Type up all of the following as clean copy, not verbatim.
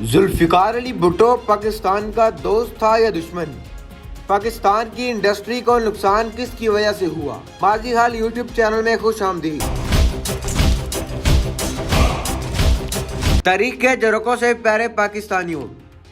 ذوالفقار علی بھٹو پاکستان کا دوست تھا یا دشمن؟ پاکستان کی انڈسٹری کو نقصان کس کی وجہ سے ہوا؟ ماضی حال یوٹیوب چینل میں خوش آمدید۔ تاریخ کے جھروکوں سے پیارے پاکستانیوں،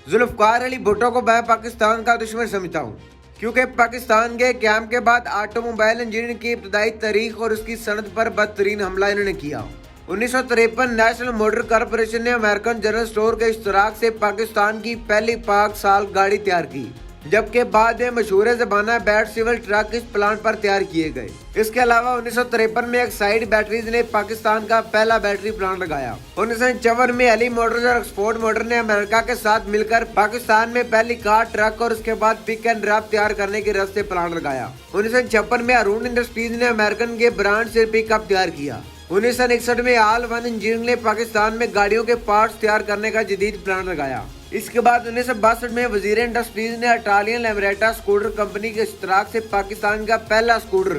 ذوالفقار علی بھٹو کو میں پاکستان کا دشمن سمجھتا ہوں، کیونکہ پاکستان کے قیام کے بعد آٹو موبائل انجینئرنگ کی ابتدائی تاریخ اور اس کی صنعت پر بدترین حملہ انہوں نے کیا۔ 1953 نیشنل موٹر کارپوریشن نے امریکن جنرل اسٹور کے اشتراک سے پاکستان کی پہلی پاک سال گاڑی تیار کی، جبکہ بعد میں مشہور زمانہ بیٹ سول ٹرک اس پلانٹ پر تیار کیے گئے۔ اس کے علاوہ 1953 میں ایکسائڈ بیٹریز نے پاکستان کا پہلا بیٹری پلانٹ لگایا۔ 1954 میں علی موٹرز اور ایکسپورٹ موٹر نے امریکہ کے ساتھ مل کر پاکستان میں پہلی کار، ٹرک اور اس کے بعد پک اینڈ ڈراپ تیار کرنے کی رستے پلانٹ لگایا۔ 1956 میں ارون انڈسٹریز نے امریکن کے برانڈ سے پک اپ تیار کیا۔ 1961 میں آل ون انجینئرنگ نے پاکستان میں گاڑیوں کے پارٹس تیار کرنے کا جدید پلانٹ لگایا۔ اس کے بعد 1962 میں وزیر انڈسٹریز نے اٹالین لیمبریٹا اسکوٹر کمپنی کے اشتراک سے پاکستان کا پہلا اسکوٹر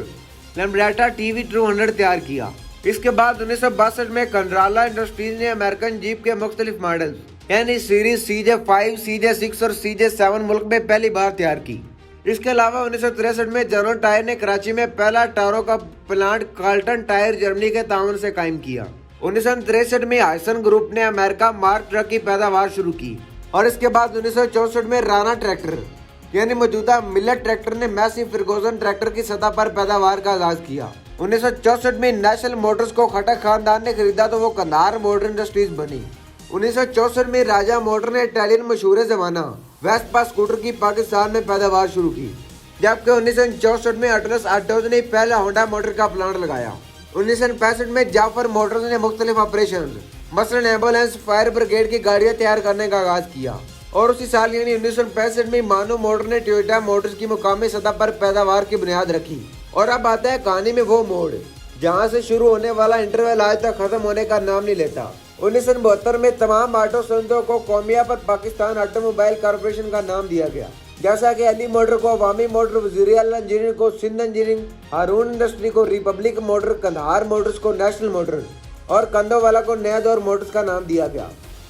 لیمبریٹا TV 200 تیار کیا۔ اس کے بعد 1962 میں کنڈرالا انڈسٹریز نے امریکن جیپ کے مختلف ماڈلز یعنی سیریز CJ5، CJ6 اور CJ7 ملک میں پہلی بار تیار کی۔ اس کے علاوہ 1963 میں جنرل ٹائر نے کراچی میں پہلا ٹائروں کا پلانٹ کارلٹن ٹائر جرمنی کے تعاون سے قائم کیا۔ 1963 میں ہائسن گروپ نے امریکہ مارک ٹرک کی پیداوار شروع کی، اور اس کے بعد 1964 میں رانا ٹریکٹر یعنی موجودہ ملٹ ٹریکٹر نے میسی فرگوسن ٹریکٹر کی سطح پر پیداوار کا آغاز کیا۔ 1964 میں نیشنل موٹرز کو خٹک خاندان نے خریدا تو وہ قندھار موٹر انڈسٹریز بنی۔ 1964 میں راجہ موٹر نے اٹالین مشہور زمانہ ویسپا اسکوٹر کی پاکستان میں پیداوار شروع کی، جبکہ 1964 میں اٹلس آٹوز نے پہلا ہونڈا موٹر کا پلانٹ لگایا۔ 1965 میں جعفر موٹرز نے مختلف آپریشنز مثلاً ایمبولینس، فائر بریگیڈ کی گاڑیاں تیار کرنے کا آغاز کیا، اور اسی سال یعنی 1965 میں مانو موٹر نے ٹویوٹا موٹرز کی مقامی سطح پر پیداوار کی بنیاد رکھی۔ اور اب آتا ہے کہانی میں وہ موڑ جہاں سے شروع ہونے والا انٹرول آج تک ختم ہونے کا نام نہیں لیتا۔ 1972 میں تمام آٹو صنعتوں کو قومیہ پر پاکستان آٹو موبائل کارپوریشن کا نام دیا گیا، جیسا کہ علی موٹر کو عوامی موٹر، وزیر اعلیٰ انجینئرنگ کو سندھ انجینئرنگ، ہارون انڈسٹری کو ریپبلک موٹر، قندھار موٹرز کو نیشنل موٹر اور کندو والا کو نیا دور موٹرز کا نام دیا گیا،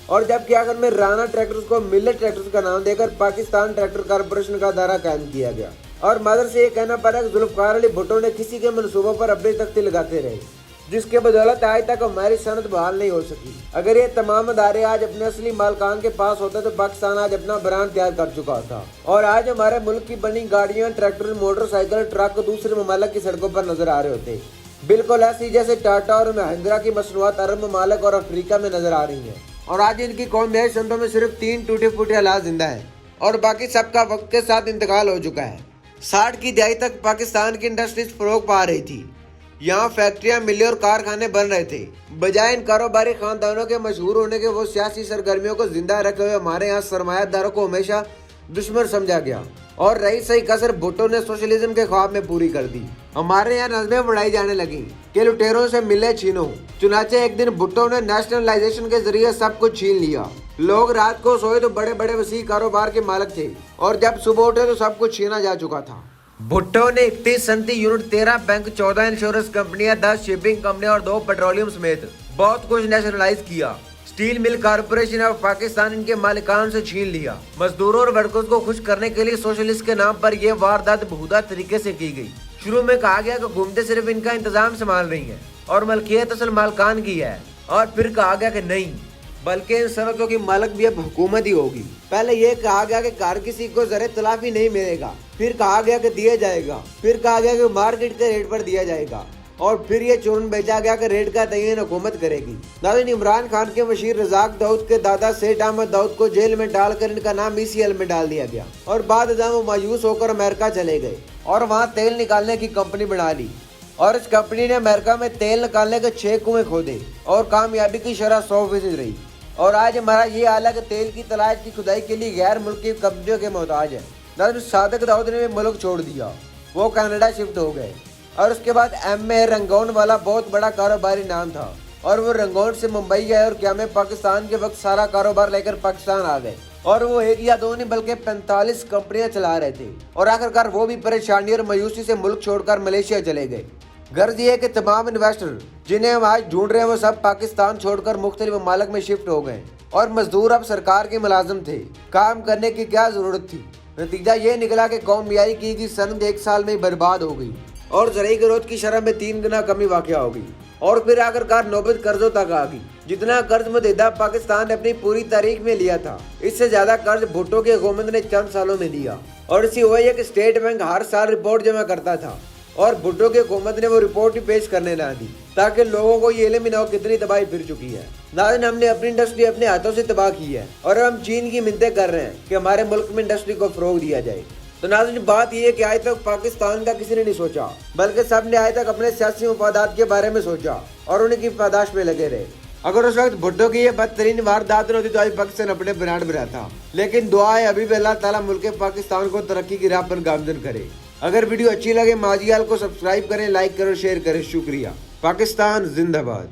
اور جبکہ آخر میں رانا ٹریکٹرز کو ملٹ ٹریکٹرز کا نام دے کر پاکستان ٹریکٹر کارپوریشن کا دائرہ قائم کیا گیا۔ اور مدر سے یہ کہنا پڑا کہ ذوالفقار علی بھٹو نے کسی کے منصوبوں پر اپنی تختی لگاتے رہے، جس کے بدولت آج تک ہماری صنعت بحال نہیں ہو سکی۔ اگر یہ تمام ادارے آج اپنے اصلی مالکان کے پاس ہوتے تو پاکستان آج اپنا برانڈ تیار کر چکا تھا، اور آج ہمارے ملک کی بنی گاڑیاں، ٹریکٹر، موٹر سائیکل، ٹرک دوسرے ممالک کی سڑکوں پر نظر آ رہے ہوتے، بالکل ایسی جیسے ٹاٹا اور مہندرا کی مصنوعات عرب ممالک اور افریقہ میں نظر آ رہی ہیں۔ اور آج ان کی قومیائی صنعتوں میں صرف 3 ٹوٹے پھوٹے آلات زندہ ہیں، اور باقی سب کا وقت کے ساتھ انتقال ہو چکا ہے۔ 60 کی دہائی تک پاکستان کی انڈسٹریز فروغ پا رہی تھی، یہاں فیکٹریاں، ملیں اور کارخانے بن رہے تھے۔ بجائے ان کاروباری خاندانوں کے مشہور ہونے کے وہ سیاسی سرگرمیوں کو زندہ رکھے ہوئے ہمارے یہاں سرمایہ داروں کو ہمیشہ دشمن سمجھا گیا، اور رہی صحیح کسر بھٹو نے سوشلزم کے خواب میں پوری کر دی۔ ہمارے یہاں نظمیں بڑھائی جانے لگیں کہ لٹیروں سے ملے چھینو، چنانچہ ایک دن بھٹو نے نیشنلائزیشن کے ذریعے سب کچھ چھین لیا۔ لوگ رات کو سوئے تو بڑے بڑے وسیع کاروبار کے مالک تھے، اور جب صبح اٹھے تو سب کچھ چھینا جا چکا تھا۔ بھٹو نے 31 صنعتی یونٹ، 13 بینک، 14 انشورنس کمپنیاں، 10 شپنگ کمپنیاں اور 2 پیٹرولیم سمیت بہت کچھ نیشنلائز کیا۔ اسٹیل مل کارپوریشن آف پاکستان ان کے مالکان سے چھین لیا۔ مزدوروں اور ورکرز کو خوش کرنے کے لیے سوشلسٹ کے نام پر یہ واردات بہودہ طریقے سے کی گئی۔ شروع میں کہا گیا کہ حکومتیں صرف ان کا انتظام سنبھال رہی ہیں اور ملکیت اصل مالکان کی ہے، اور پھر کہا گیا کہ نہیں، بلکہ ان صنعتوں کی مالک بھی اب حکومت ہی ہوگی۔ پہلے یہ کہا گیا کہ کار کسی کو زر تلافی نہیں ملے گا، پھر کہا گیا کہ دیا جائے گا، پھر کہا گیا کہ مارکیٹ کے ریٹ پر دیا جائے گا، اور پھر یہ چورن بیچا گیا کہ ریٹ کا تعین حکومت کرے گی۔ ناظرین، عمران خان کے مشیر رزاق داؤد کے دادا سیٹ احمد داؤد کو جیل میں ڈال کر ان کا نام ECL میں ڈال دیا گیا، اور بعد ازاں وہ مایوس ہو کر امریکہ چلے گئے اور وہاں تیل نکالنے کی کمپنی بنا لی، اور اس کمپنی نے امریکہ میں تیل نکالنے کے 6 کنویں کھودے اور کامیابی کی شرح 100% رہی۔ اور آج ہمارا یہ حال ہے کہ تیل کی تلاش کی کھدائی کے لیے غیر ملکی قبضوں کے محتاج ہے۔ ناظرین، صادق داؤد نے ملک چھوڑ دیا، وہ کینیڈا شفٹ ہو گئے، اور اس کے بعد MA رنگون والا بہت بڑا کاروباری نام تھا، اور وہ رنگون سے ممبئی گئے اور قیام پاکستان کے وقت سارا کاروبار لے کر پاکستان آ گئے، اور وہ 1 یا 2 نہیں بلکہ 45 کمپنیاں چلا رہے تھے، اور آخرکار وہ بھی پریشانی اور مایوسی سے ملک چھوڑ کر ملیشیا چلے گئے۔ غرض یہ ہے کہ تمام انویسٹر جنہیں ہم آج ڈھونڈ رہے ہیں وہ سب پاکستان چھوڑ کر مختلف ممالک میں شفٹ ہو گئے۔ اور مزدور اب سرکار کے ملازم تھے، کام کرنے کی کیا ضرورت تھی۔ نتیجہ یہ نکلا کہ قوم معیاری کی گئی صنعت 1 سال میں برباد ہو گئی اور زرعی گروتھ کی شرح میں 3 گنا کمی واقع ہو گئی، اور پھر آخرکار نوبت قرضوں تک آ گئی۔ جتنا قرض متحدہ پاکستان نے اپنی پوری تاریخ میں لیا تھا، اس سے زیادہ قرض بھٹو کی حکومت نے چند سالوں میں لیا، اور اسی وجہ ہے کہ اسٹیٹ بینک ہر سال رپورٹ جمع کرتا تھا اور بھٹو کی حکومت نے وہ رپورٹ ہی پیش کرنے نہ دی تاکہ لوگوں کو یہ علم ہی نہ ہو کتنی تباہی پھر چکی ہے۔ ناظرین، ہم نے اپنی انڈسٹری اپنے ہاتھوں سے تباہ کی ہے اور اب ہم چین کی منتیں کر رہے ہیں کہ ہمارے ملک میں انڈسٹری کو فروغ دیا جائے۔ تو ناظرین، بات یہ ہے کہ آج تک پاکستان کا کسی نے نہیں سوچا، بلکہ سب نے آج تک اپنے سیاسی مفادات کے بارے میں سوچا اور انہیں کی پاداش میں لگے رہے۔ اگر اس وقت بھٹو کی یہ بدترین واردات نہ ہوتی تو آج پاکستان اپنے برانڈ میں رہتا، لیکن دعا ہے ابھی بھی اللہ تعالیٰ ملک پاکستان کو ترقی کی راہ پر گامزن کرے۔ اگر ویڈیو اچھی لگے ماجی حال کو سبسکرائب کریں، لائک کریں، شیئر کریں۔ شکریہ۔ پاکستان زندہ باد۔